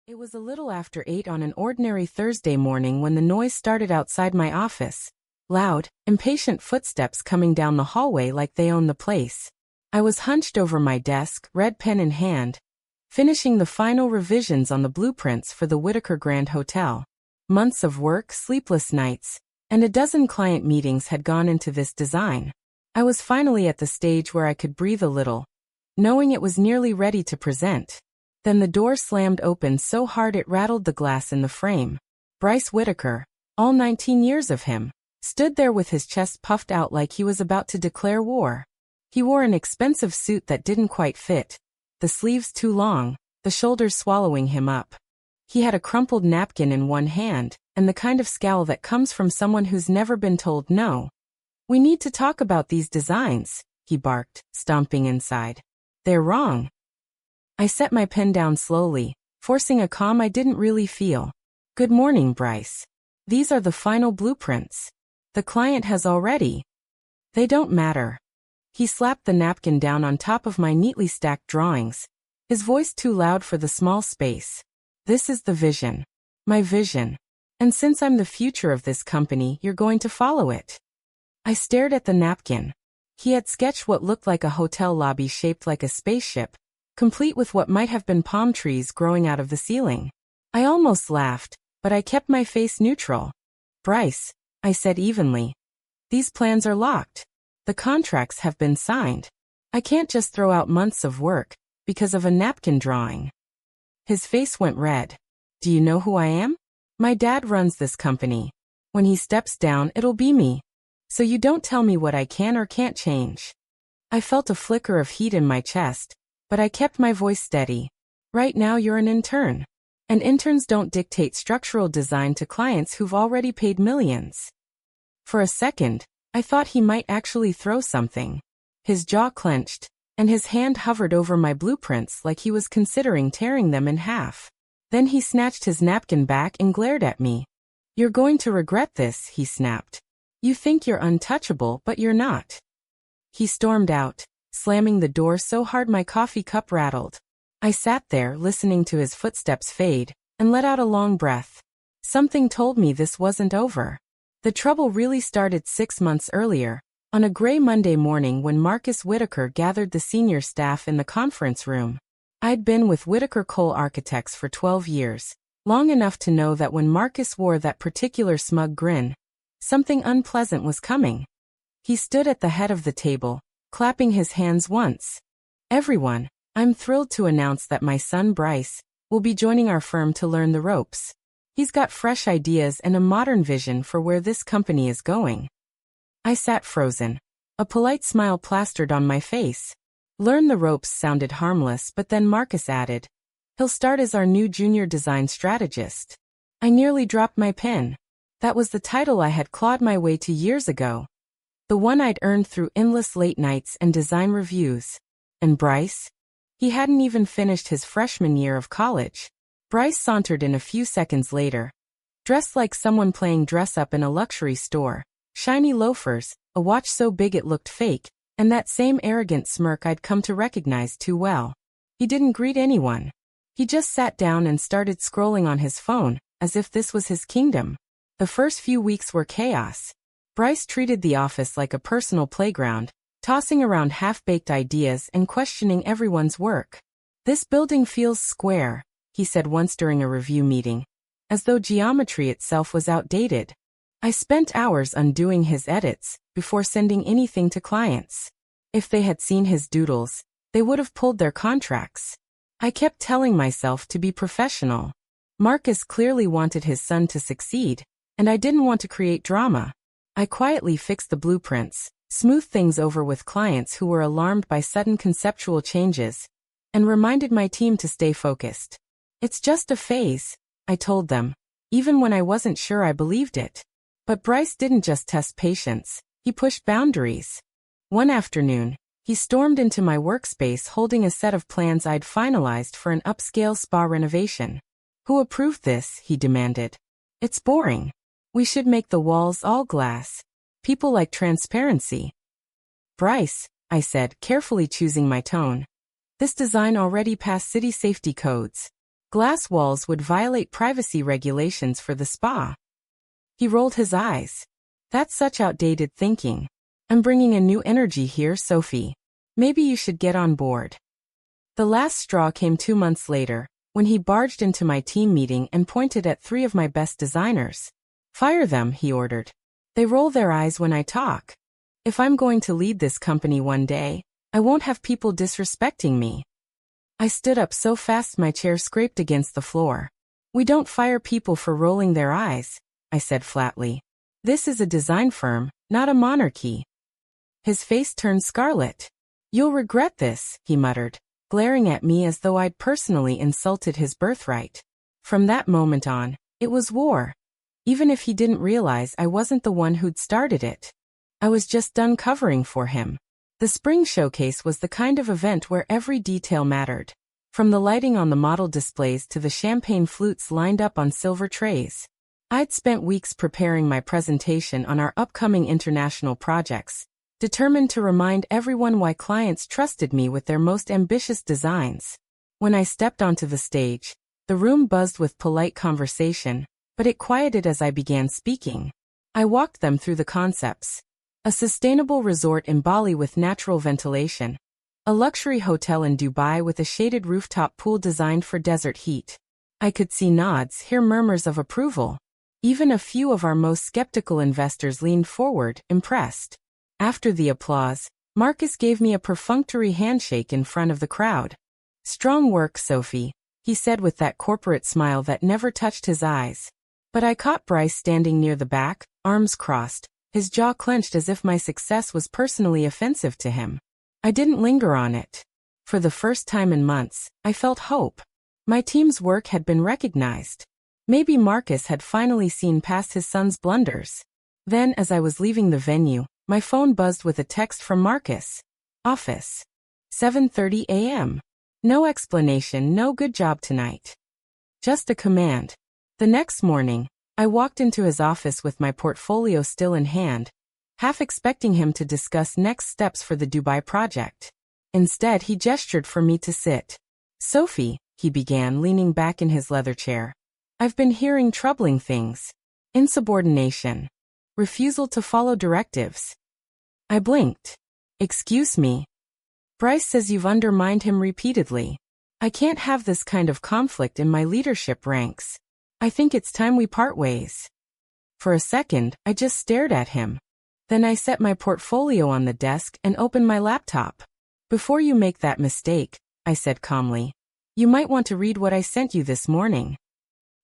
It was a little after 8 on an ordinary Thursday morning when the noise started outside my office. Loud, impatient footsteps coming down the hallway like they owned the place. I was hunched over my desk, red pen in hand, finishing the final revisions on the blueprints for the Whitaker Grand Hotel. Months of work, sleepless nights, and a dozen client meetings had gone into this design. I was finally at the stage where I could breathe a little, knowing it was nearly ready to present. Then the door slammed open so hard it rattled the glass in the frame. Bryce Whitaker, all 19 years of him, stood there with his chest puffed out like he was about to declare war. He wore an expensive suit that didn't quite fit, the sleeves too long, the shoulders swallowing him up. He had a crumpled napkin in one hand, and the kind of scowl that comes from someone who's never been told no. "We need to talk about these designs," he barked, stomping inside. "They're wrong." I set my pen down slowly, forcing a calm I didn't really feel. "Good morning, Bryce. These are the final blueprints. The client has already. They don't matter." He slapped the napkin down on top of my neatly stacked drawings, his voice too loud for the small space. "This is the vision. My vision. And since I'm the future of this company, you're going to follow it." I stared at the napkin. He had sketched what looked like a hotel lobby shaped like a spaceship, complete with what might have been palm trees growing out of the ceiling. I almost laughed, but I kept my face neutral. "Bryce," I said evenly, "these plans are locked. The contracts have been signed. I can't just throw out months of work because of a napkin drawing." His face went red. "Do you know who I am? My dad runs this company. When he steps down, it'll be me. So you don't tell me what I can or can't change." I felt a flicker of heat in my chest, but I kept my voice steady. "Right now you're an intern. And interns don't dictate structural design to clients who've already paid millions." For a second, I thought he might actually throw something. His jaw clenched, and his hand hovered over my blueprints like he was considering tearing them in half. Then he snatched his napkin back and glared at me. "You're going to regret this," he snapped. "You think you're untouchable, but you're not." He stormed out, slamming the door so hard my coffee cup rattled. I sat there, listening to his footsteps fade, and let out a long breath. Something told me this wasn't over. The trouble really started 6 months earlier, on a gray Monday morning when Marcus Whitaker gathered the senior staff in the conference room. I'd been with Whitaker Cole Architects for 12 years, long enough to know that when Marcus wore that particular smug grin, something unpleasant was coming. He stood at the head of the table, clapping his hands once. "Everyone, I'm thrilled to announce that my son Bryce will be joining our firm to learn the ropes. He's got fresh ideas and a modern vision for where this company is going." I sat frozen, a polite smile plastered on my face. "Learn the ropes" sounded harmless, but then Marcus added, "He'll start as our new junior design strategist." I nearly dropped my pen. That was the title I had clawed my way to years ago. The one I'd earned through endless late nights and design reviews. And Bryce? He hadn't even finished his freshman year of college. Bryce sauntered in a few seconds later, dressed like someone playing dress-up in a luxury store, shiny loafers, a watch so big it looked fake, and that same arrogant smirk I'd come to recognize too well. He didn't greet anyone. He just sat down and started scrolling on his phone, as if this was his kingdom. The first few weeks were chaos. Bryce treated the office like a personal playground, tossing around half-baked ideas and questioning everyone's work. "This building feels square," he said once during a review meeting, as though geometry itself was outdated. I spent hours undoing his edits before sending anything to clients. If they had seen his doodles, they would have pulled their contracts. I kept telling myself to be professional. Marcus clearly wanted his son to succeed, and I didn't want to create drama. I quietly fixed the blueprints, smoothed things over with clients who were alarmed by sudden conceptual changes, and reminded my team to stay focused. "It's just a phase," I told them, even when I wasn't sure I believed it. But Bryce didn't just test patience, he pushed boundaries. One afternoon, he stormed into my workspace holding a set of plans I'd finalized for an upscale spa renovation. "Who approved this?" he demanded. "It's boring. We should make the walls all glass. People like transparency." "Bryce," I said, carefully choosing my tone, "this design already passed city safety codes. Glass walls would violate privacy regulations for the spa. He rolled his eyes. That's such outdated thinking. I'm bringing a new energy here, Sophie. Maybe you should get on board. The last straw came 2 months later, when he barged into my team meeting and pointed at 3 of my best designers. Fire them, he ordered. They roll their eyes when I talk. If I'm going to lead this company one day, I won't have people disrespecting me. I stood up so fast my chair scraped against the floor. We don't fire people for rolling their eyes, I said flatly. This is a design firm, not a monarchy. His face turned scarlet. You'll regret this, he muttered, glaring at me as though I'd personally insulted his birthright. From that moment on, it was war. Even if he didn't realize I wasn't the one who'd started it. I was just done covering for him. The spring showcase was the kind of event where every detail mattered. From the lighting on the model displays to the champagne flutes lined up on silver trays. I'd spent weeks preparing my presentation on our upcoming international projects, determined to remind everyone why clients trusted me with their most ambitious designs. When I stepped onto the stage, the room buzzed with polite conversation, but it quieted as I began speaking. I walked them through the concepts. A sustainable resort in Bali with natural ventilation. A luxury hotel in Dubai with a shaded rooftop pool designed for desert heat. I could see nods, hear murmurs of approval. Even a few of our most skeptical investors leaned forward, impressed. After the applause, Marcus gave me a perfunctory handshake in front of the crowd. Strong work, Sophie, he said with that corporate smile that never touched his eyes. But I caught Bryce standing near the back, arms crossed, his jaw clenched as if my success was personally offensive to him. I didn't linger on it. For the first time in months, I felt hope. My team's work had been recognized. Maybe Marcus had finally seen past his son's blunders. Then, as I was leaving the venue, my phone buzzed with a text from Marcus. Office. 7:30 a.m. No explanation, no good job tonight. Just a command. The next morning, I walked into his office with my portfolio still in hand, half expecting him to discuss next steps for the Dubai project. Instead, he gestured for me to sit. Sophie, he began, leaning back in his leather chair. I've been hearing troubling things. Insubordination. Refusal to follow directives. I blinked. Excuse me. Bryce says you've undermined him repeatedly. I can't have this kind of conflict in my leadership ranks. I think it's time we part ways. For a second, I just stared at him. Then I set my portfolio on the desk and opened my laptop. Before you make that mistake, I said calmly, you might want to read what I sent you this morning.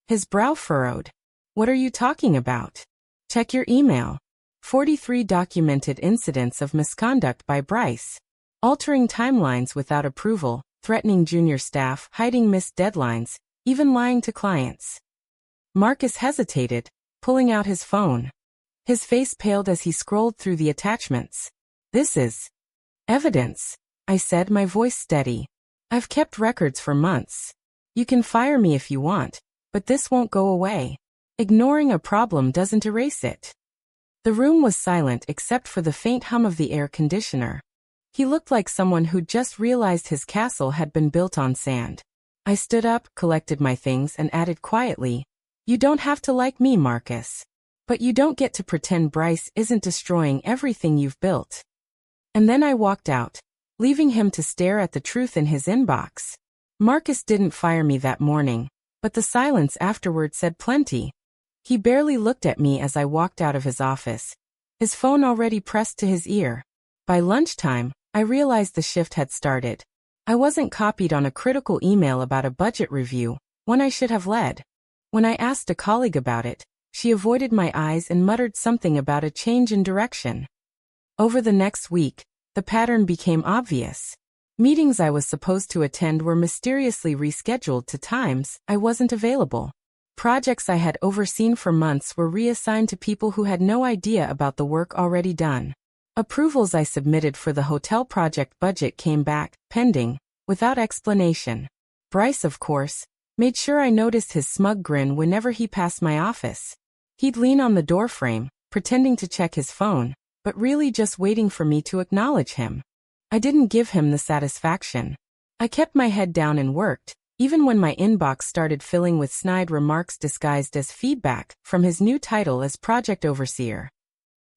His brow furrowed. What are you talking about? Check your email. 43 documented incidents of misconduct by Bryce. Altering timelines without approval, threatening junior staff, hiding missed deadlines, even lying to clients. Marcus hesitated, pulling out his phone. His face paled as he scrolled through the attachments. This is evidence, I said, my voice steady. I've kept records for months. You can fire me if you want, but this won't go away. Ignoring a problem doesn't erase it. The room was silent except for the faint hum of the air conditioner. He looked like someone who'd just realized his castle had been built on sand. I stood up, collected my things, and added quietly, you don't have to like me, Marcus. But you don't get to pretend Bryce isn't destroying everything you've built. And then I walked out, leaving him to stare at the truth in his inbox. Marcus didn't fire me that morning, but the silence afterward said plenty. He barely looked at me as I walked out of his office, his phone already pressed to his ear. By lunchtime, I realized the shift had started. I wasn't copied on a critical email about a budget review, one I should have led. When I asked a colleague about it, she avoided my eyes and muttered something about a change in direction. Over the next week, the pattern became obvious. Meetings I was supposed to attend were mysteriously rescheduled to times I wasn't available. Projects I had overseen for months were reassigned to people who had no idea about the work already done. Approvals I submitted for the hotel project budget came back, pending, without explanation. Bryce, of course, made sure I noticed his smug grin whenever he passed my office. He'd lean on the doorframe, pretending to check his phone, but really just waiting for me to acknowledge him. I didn't give him the satisfaction. I kept my head down and worked, even when my inbox started filling with snide remarks disguised as feedback from his new title as project overseer.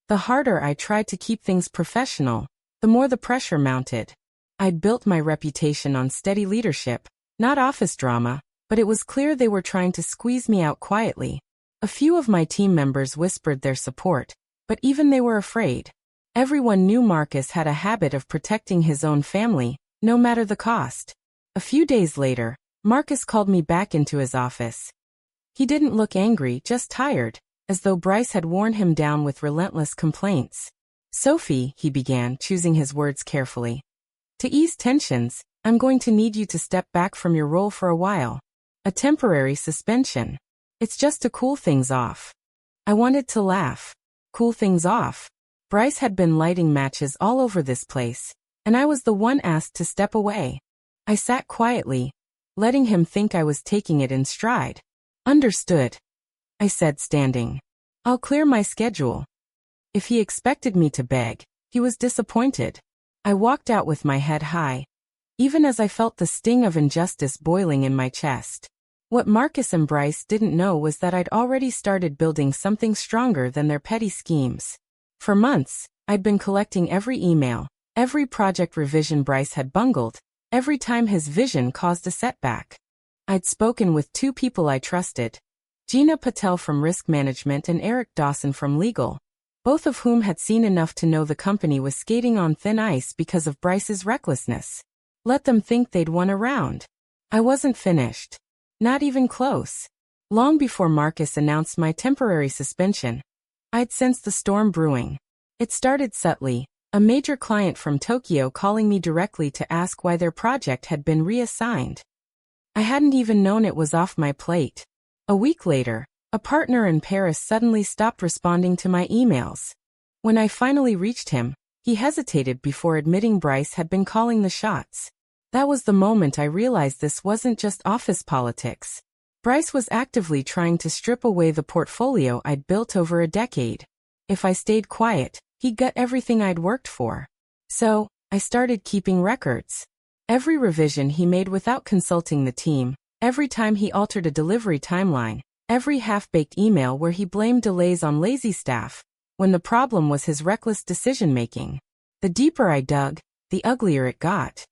The harder I tried to keep things professional, the more the pressure mounted. I'd built my reputation on steady leadership, not office drama, but it was clear they were trying to squeeze me out quietly. A few of my team members whispered their support, but even they were afraid. Everyone knew Marcus had a habit of protecting his own family, no matter the cost. A few days later, Marcus called me back into his office. He didn't look angry, just tired, as though Bryce had worn him down with relentless complaints. "Sophie," he began, choosing his words carefully. "To ease tensions, I'm going to need you to step back from your role for a while. A temporary suspension. It's just to cool things off." I wanted to laugh. Cool things off? Bryce had been lighting matches all over this place, and I was the one asked to step away. I sat quietly, letting him think I was taking it in stride. "Understood," I said, standing. "I'll clear my schedule." If he expected me to beg, he was disappointed. I walked out with my head high, even as I felt the sting of injustice boiling in my chest. What Marcus and Bryce didn't know was that I'd already started building something stronger than their petty schemes. For months, I'd been collecting every email, every project revision Bryce had bungled, every time his vision caused a setback. I'd spoken with two people I trusted, Gina Patel from Risk Management and Eric Dawson from Legal, both of whom had seen enough to know the company was skating on thin ice because of Bryce's recklessness. Let them think they'd won a round. I wasn't finished. Not even close. Long before Marcus announced my temporary suspension, I'd sensed the storm brewing. It started subtly, a major client from Tokyo calling me directly to ask why their project had been reassigned. I hadn't even known it was off my plate. A week later, a partner in Paris suddenly stopped responding to my emails. When I finally reached him, he hesitated before admitting Bryce had been calling the shots. That was the moment I realized this wasn't just office politics. Bryce was actively trying to strip away the portfolio I'd built over a decade. If I stayed quiet, he'd gut everything I'd worked for. So, I started keeping records. Every revision he made without consulting the team, every time he altered a delivery timeline, every half-baked email where he blamed delays on lazy staff, when the problem was his reckless decision-making. The deeper I dug, the uglier it got.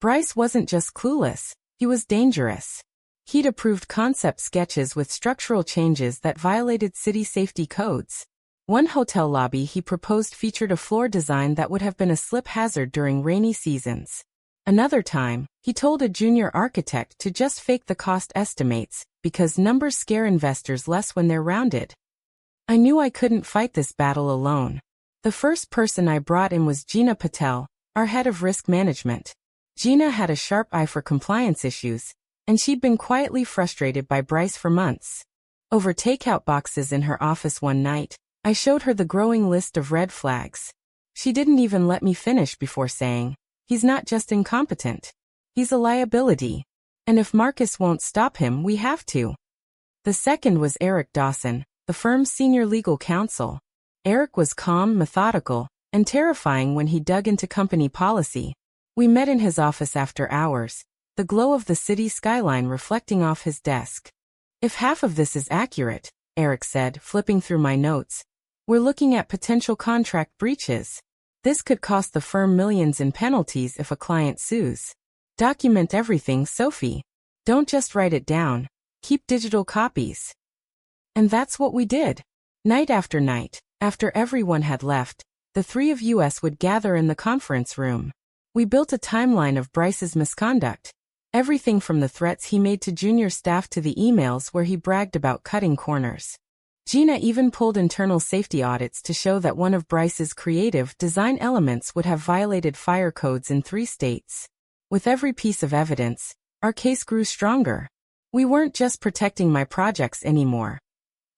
Bryce wasn't just clueless, he was dangerous. He'd approved concept sketches with structural changes that violated city safety codes. One hotel lobby he proposed featured a floor design that would have been a slip hazard during rainy seasons. Another time, he told a junior architect to just fake the cost estimates, because numbers scare investors less when they're rounded. I knew I couldn't fight this battle alone. The first person I brought in was Gina Patel, our head of risk management. Gina had a sharp eye for compliance issues, and she'd been quietly frustrated by Bryce for months. Over takeout boxes in her office one night, I showed her the growing list of red flags. She didn't even let me finish before saying, "He's not just incompetent. He's a liability. And if Marcus won't stop him, we have to." The second was Eric Dawson, the firm's senior legal counsel. Eric was calm, methodical, and terrifying when he dug into company policy. We met in his office after hours, the glow of the city skyline reflecting off his desk. "If half of this is accurate," Eric said, flipping through my notes, "we're looking at potential contract breaches. This could cost the firm millions in penalties if a client sues. Document everything, Sophie. Don't just write it down. Keep digital copies." And that's what we did. Night after night, after everyone had left, the three of us would gather in the conference room. We built a timeline of Bryce's misconduct. Everything from the threats he made to junior staff to the emails where he bragged about cutting corners. Gina even pulled internal safety audits to show that one of Bryce's creative design elements would have violated fire codes in 3 states. With every piece of evidence, our case grew stronger. We weren't just protecting my projects anymore.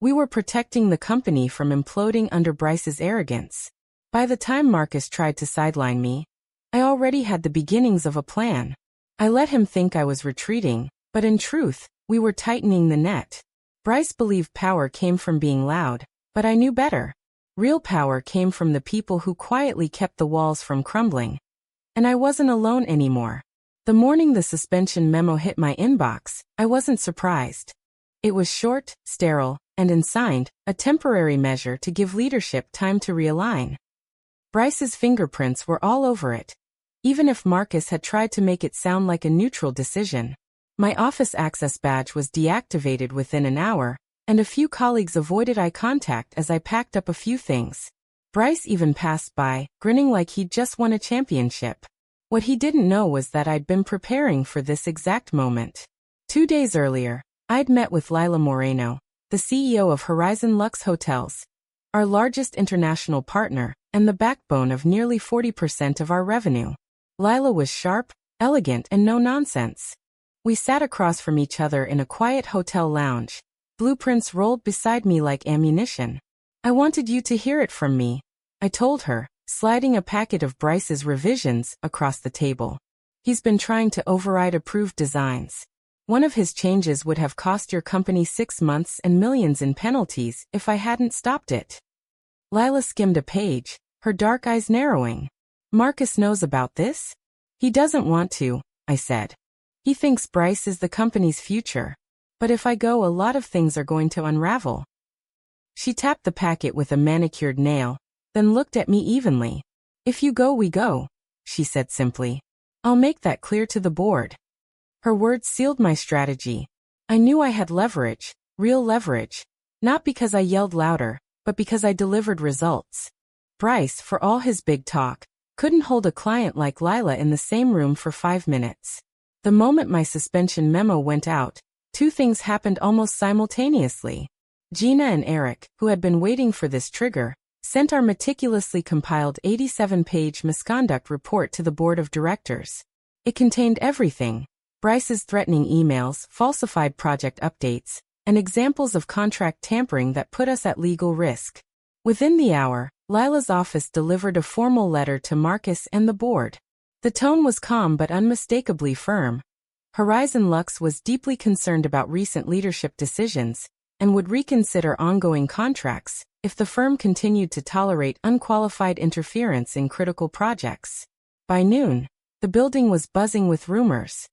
We were protecting the company from imploding under Bryce's arrogance. By the time Marcus tried to sideline me, I already had the beginnings of a plan. I let him think I was retreating, but in truth, we were tightening the net. Bryce believed power came from being loud, but I knew better. Real power came from the people who quietly kept the walls from crumbling. And I wasn't alone anymore. The morning the suspension memo hit my inbox, I wasn't surprised. It was short, sterile, and signed, a temporary measure to give leadership time to realign. Bryce's fingerprints were all over it. Even if Marcus had tried to make it sound like a neutral decision. My office access badge was deactivated within an hour, and a few colleagues avoided eye contact as I packed up a few things. Bryce even passed by, grinning like he'd just won a championship. What he didn't know was that I'd been preparing for this exact moment. 2 days earlier, I'd met with Lila Moreno, the CEO of Horizon Luxe Hotels, our largest international partner, and the backbone of nearly 40% of our revenue. Lila was sharp, elegant, and no nonsense. We sat across from each other in a quiet hotel lounge. Blueprints rolled beside me like ammunition. I wanted you to hear it from me, I told her, sliding a packet of Bryce's revisions across the table. He's been trying to override approved designs. One of his changes would have cost your company 6 months and millions in penalties if I hadn't stopped it. Lila skimmed a page, her dark eyes narrowing. Marcus knows about this? He doesn't want to, I said. He thinks Bryce is the company's future. But if I go, a lot of things are going to unravel. She tapped the packet with a manicured nail, then looked at me evenly. If you go, we go, she said simply. I'll make that clear to the board. Her words sealed my strategy. I knew I had leverage, real leverage. Not because I yelled louder, but because I delivered results. Bryce, for all his big talk, couldn't hold a client like Lila in the same room for 5 minutes. The moment my suspension memo went out, 2 things happened almost simultaneously. Gina and Eric, who had been waiting for this trigger, sent our meticulously compiled 87-page misconduct report to the board of directors. It contained everything: Bryce's threatening emails, falsified project updates, and examples of contract tampering that put us at legal risk. Within the hour, Lila's office delivered a formal letter to Marcus and the board. The tone was calm but unmistakably firm. Horizon Luxe was deeply concerned about recent leadership decisions and would reconsider ongoing contracts if the firm continued to tolerate unqualified interference in critical projects. By noon, the building was buzzing with rumors.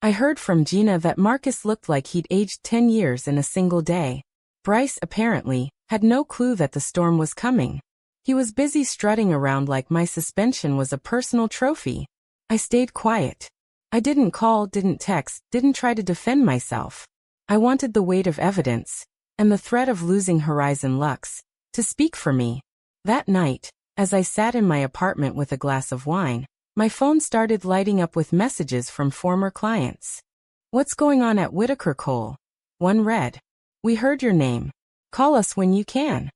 I heard from Gina that Marcus looked like he'd aged 10 years in a single day. Bryce, apparently, had no clue that the storm was coming. He was busy strutting around like my suspension was a personal trophy. I stayed quiet. I didn't call, didn't text, didn't try to defend myself. I wanted the weight of evidence, and the threat of losing Horizon Luxe, to speak for me. That night, as I sat in my apartment with a glass of wine, my phone started lighting up with messages from former clients. What's going on at Whitaker Cole? One read. We heard your name. Call us when you can.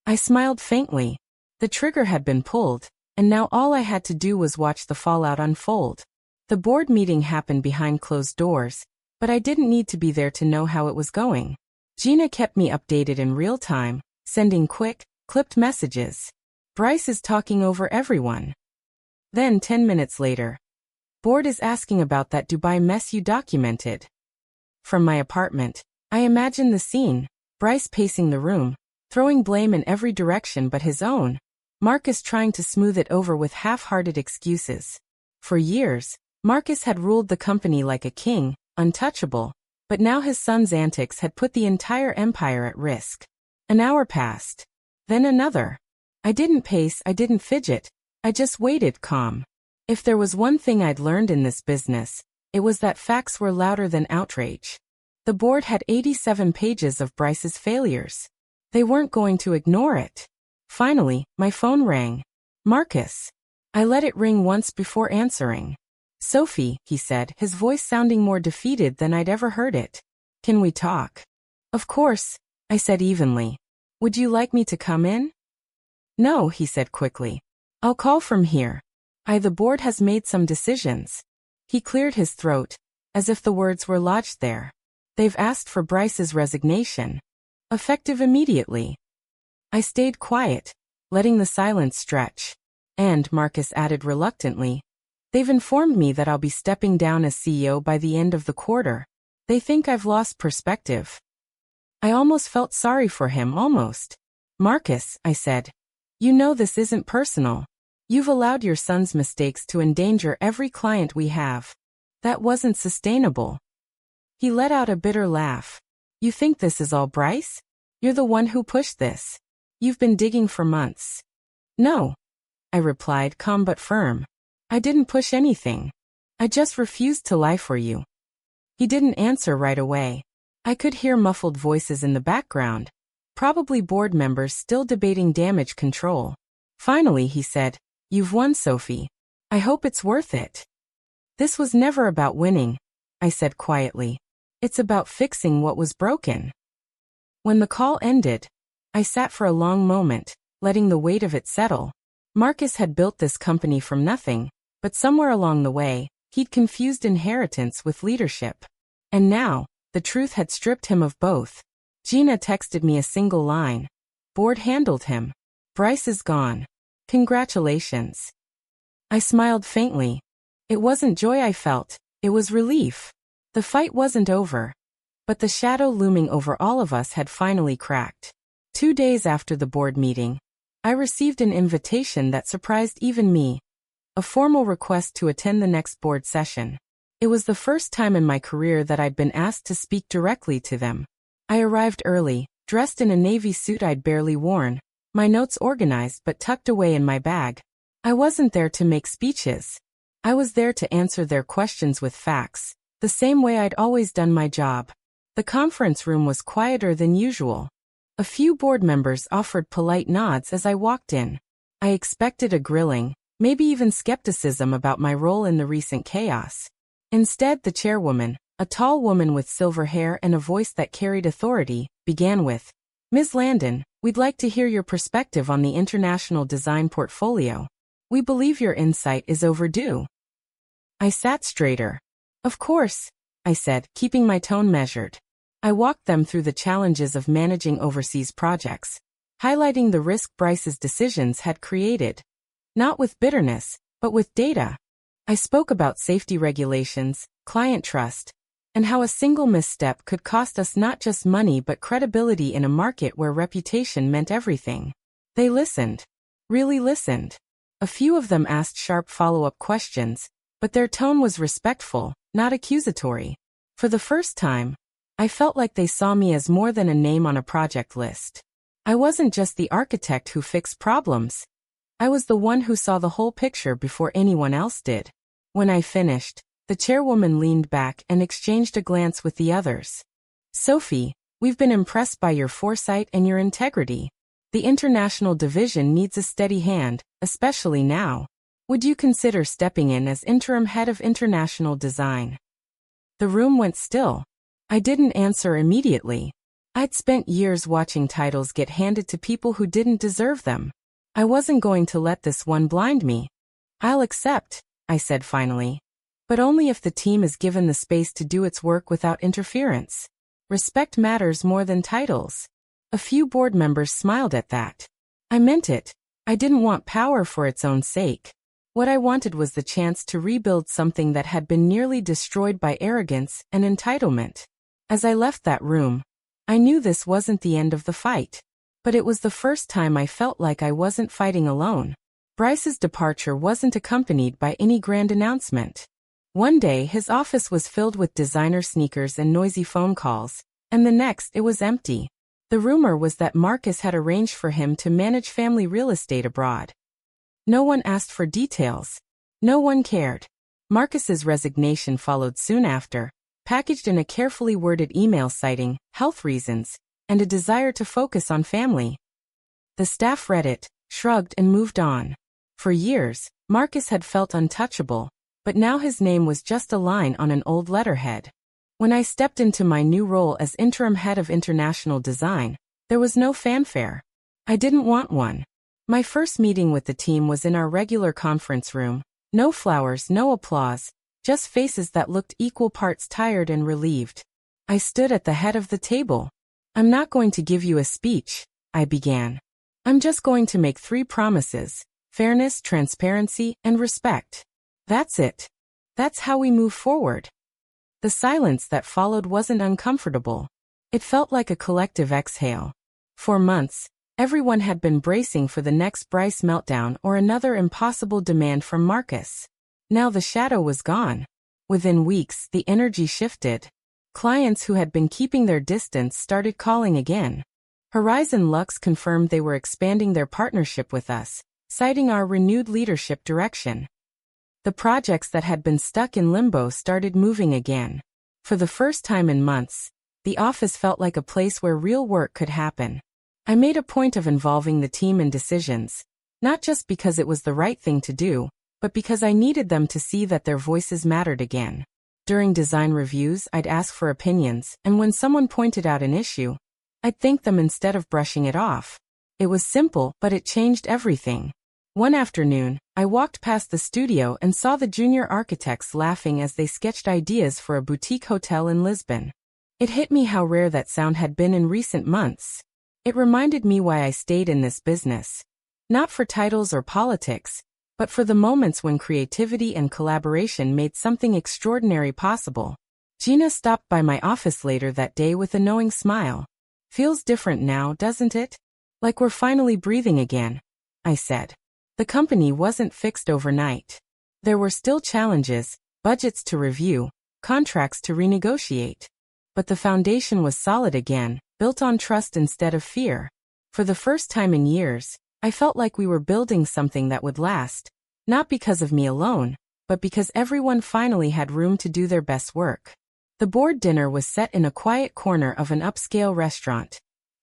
I smiled faintly. The trigger had been pulled, and now all I had to do was watch the fallout unfold. The board meeting happened behind closed doors, but I didn't need to be there to know how it was going. Gina kept me updated in real time, sending quick, clipped messages. Bryce is talking over everyone. Then 10 minutes later. Board is asking about that Dubai mess you documented. From my apartment, I imagined the scene, Bryce pacing the room, throwing blame in every direction but his own. Marcus trying to smooth it over with half-hearted excuses. For years, Marcus had ruled the company like a king, untouchable, but now his son's antics had put the entire empire at risk. An hour passed. Then another. I didn't pace, I didn't fidget. I just waited calm. If there was one thing I'd learned in this business, it was that facts were louder than outrage. The board had 87 pages of Bryce's failures. They weren't going to ignore it. Finally, my phone rang. Marcus. I let it ring once before answering. Sophie, he said, his voice sounding more defeated than I'd ever heard it. Can we talk? Of course, I said evenly. Would you like me to come in? No, he said quickly. I'll call from here. The board has made some decisions. He cleared his throat, as if the words were lodged there. They've asked for Bryce's resignation. Effective immediately. I stayed quiet, letting the silence stretch. And, Marcus added reluctantly, they've informed me that I'll be stepping down as CEO by the end of the quarter. They think I've lost perspective. I almost felt sorry for him, almost. Marcus, I said, you know this isn't personal. You've allowed your son's mistakes to endanger every client we have. That wasn't sustainable. He let out a bitter laugh. You think this is all Bryce? You're the one who pushed this. You've been digging for months. No, I replied, calm but firm. I didn't push anything. I just refused to lie for you. He didn't answer right away. I could hear muffled voices in the background, probably board members still debating damage control. Finally, he said, You've won, Sophie. I hope it's worth it. This was never about winning, I said quietly. It's about fixing what was broken. When the call ended, I sat for a long moment, letting the weight of it settle. Marcus had built this company from nothing, but somewhere along the way, he'd confused inheritance with leadership. And now, the truth had stripped him of both. Gina texted me a single line. Board handled him. Bryce is gone. Congratulations. I smiled faintly. It wasn't joy I felt, it was relief. The fight wasn't over. But the shadow looming over all of us had finally cracked. 2 days after the board meeting, I received an invitation that surprised even me. A formal request to attend the next board session. It was the first time in my career that I'd been asked to speak directly to them. I arrived early, dressed in a navy suit I'd barely worn, my notes organized but tucked away in my bag. I wasn't there to make speeches. I was there to answer their questions with facts, the same way I'd always done my job. The conference room was quieter than usual. A few board members offered polite nods as I walked in. I expected a grilling, maybe even skepticism about my role in the recent chaos. Instead, the chairwoman, a tall woman with silver hair and a voice that carried authority, began with, Ms. Landon, we'd like to hear your perspective on the international design portfolio. We believe your insight is overdue. I sat straighter. Of course, I said, keeping my tone measured. I walked them through the challenges of managing overseas projects, highlighting the risk Bryce's decisions had created. Not with bitterness, but with data. I spoke about safety regulations, client trust, and how a single misstep could cost us not just money but credibility in a market where reputation meant everything. They listened. Really listened. A few of them asked sharp follow-up questions, but their tone was respectful, not accusatory. For the first time, I felt like they saw me as more than a name on a project list. I wasn't just the architect who fixed problems. I was the one who saw the whole picture before anyone else did. When I finished, the chairwoman leaned back and exchanged a glance with the others. Sophie, we've been impressed by your foresight and your integrity. The international division needs a steady hand, especially now. Would you consider stepping in as interim head of international design? The room went still. I didn't answer immediately. I'd spent years watching titles get handed to people who didn't deserve them. I wasn't going to let this one blind me. I'll accept, I said finally. But only if the team is given the space to do its work without interference. Respect matters more than titles. A few board members smiled at that. I meant it. I didn't want power for its own sake. What I wanted was the chance to rebuild something that had been nearly destroyed by arrogance and entitlement. As I left that room, I knew this wasn't the end of the fight. But it was the first time I felt like I wasn't fighting alone. Bryce's departure wasn't accompanied by any grand announcement. One day his office was filled with designer sneakers and noisy phone calls, and the next it was empty. The rumor was that Marcus had arranged for him to manage family real estate abroad. No one asked for details. No one cared. Marcus's resignation followed soon after, packaged in a carefully worded email citing health reasons and a desire to focus on family. The staff read it, shrugged and moved on. For years, Marcus had felt untouchable, but now his name was just a line on an old letterhead. When I stepped into my new role as interim head of international design, there was no fanfare. I didn't want one. My first meeting with the team was in our regular conference room. No flowers, no applause, just faces that looked equal parts tired and relieved. I stood at the head of the table. I'm not going to give you a speech, I began. I'm just going to make 3 promises: fairness, transparency, and respect. That's it. That's how we move forward. The silence that followed wasn't uncomfortable. It felt like a collective exhale. For months, everyone had been bracing for the next Bryce meltdown or another impossible demand from Marcus. Now the shadow was gone. Within weeks, the energy shifted. Clients who had been keeping their distance started calling again. Horizon Lux confirmed they were expanding their partnership with us, citing our renewed leadership direction. The projects that had been stuck in limbo started moving again. For the first time in months, the office felt like a place where real work could happen. I made a point of involving the team in decisions, not just because it was the right thing to do, but because I needed them to see that their voices mattered again. During design reviews, I'd ask for opinions, and when someone pointed out an issue, I'd thank them instead of brushing it off. It was simple, but it changed everything. One afternoon, I walked past the studio and saw the junior architects laughing as they sketched ideas for a boutique hotel in Lisbon. It hit me how rare that sound had been in recent months. It reminded me why I stayed in this business. Not for titles or politics, but for the moments when creativity and collaboration made something extraordinary possible. Gina stopped by my office later that day with a knowing smile. "Feels different now, doesn't it? Like we're finally breathing again," I said. The company wasn't fixed overnight. There were still challenges, budgets to review, contracts to renegotiate. But the foundation was solid again, built on trust instead of fear. For the first time in years, I felt like we were building something that would last, not because of me alone, but because everyone finally had room to do their best work. The board dinner was set in a quiet corner of an upscale restaurant,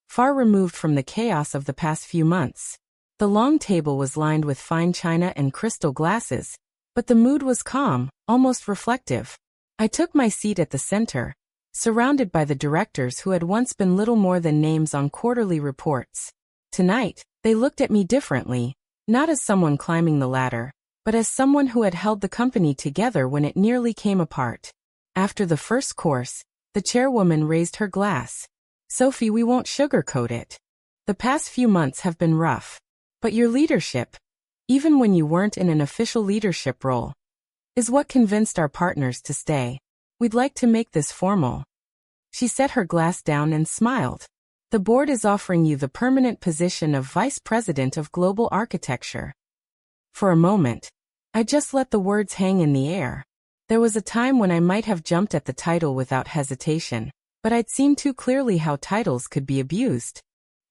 far removed from the chaos of the past few months. The long table was lined with fine china and crystal glasses, but the mood was calm, almost reflective. I took my seat at the center, surrounded by the directors who had once been little more than names on quarterly reports. Tonight, they looked at me differently, not as someone climbing the ladder, but as someone who had held the company together when it nearly came apart. After the first course, the chairwoman raised her glass. "Sophie, we won't sugarcoat it. The past few months have been rough. But your leadership, even when you weren't in an official leadership role, is what convinced our partners to stay. We'd like to make this formal." She set her glass down and smiled. "The board is offering you the permanent position of Vice President of Global Architecture." For a moment, I just let the words hang in the air. There was a time when I might have jumped at the title without hesitation, but I'd seen too clearly how titles could be abused.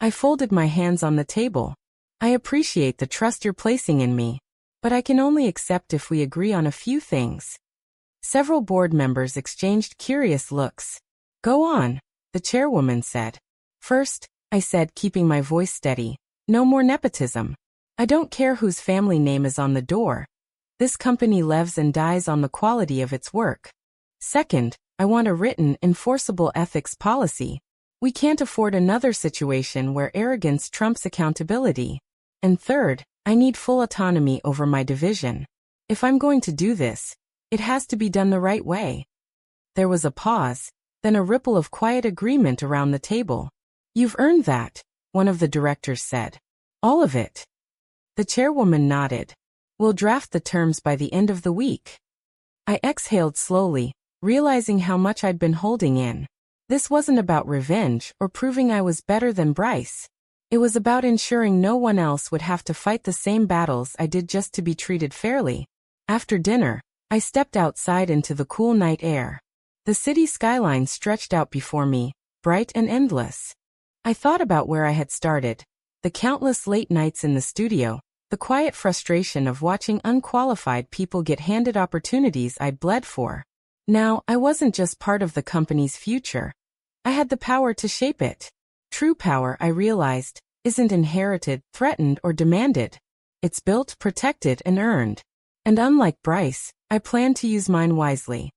I folded my hands on the table. "I appreciate the trust you're placing in me, but I can only accept if we agree on a few things." Several board members exchanged curious looks. "Go on," the chairwoman said. "First," I said, keeping my voice steady, "no more nepotism. I don't care whose family name is on the door. This company lives and dies on the quality of its work. Second, I want a written, enforceable ethics policy. We can't afford another situation where arrogance trumps accountability. And third, I need full autonomy over my division. If I'm going to do this, it has to be done the right way." There was a pause, then a ripple of quiet agreement around the table. "You've earned that," one of the directors said. "All of it." The chairwoman nodded. "We'll draft the terms by the end of the week." I exhaled slowly, realizing how much I'd been holding in. This wasn't about revenge or proving I was better than Bryce. It was about ensuring no one else would have to fight the same battles I did just to be treated fairly. After dinner, I stepped outside into the cool night air. The city skyline stretched out before me, bright and endless. I thought about where I had started, the countless late nights in the studio, the quiet frustration of watching unqualified people get handed opportunities I'd bled for. Now, I wasn't just part of the company's future. I had the power to shape it. True power, I realized, isn't inherited, threatened, or demanded. It's built, protected, and earned. And unlike Bryce, I planned to use mine wisely.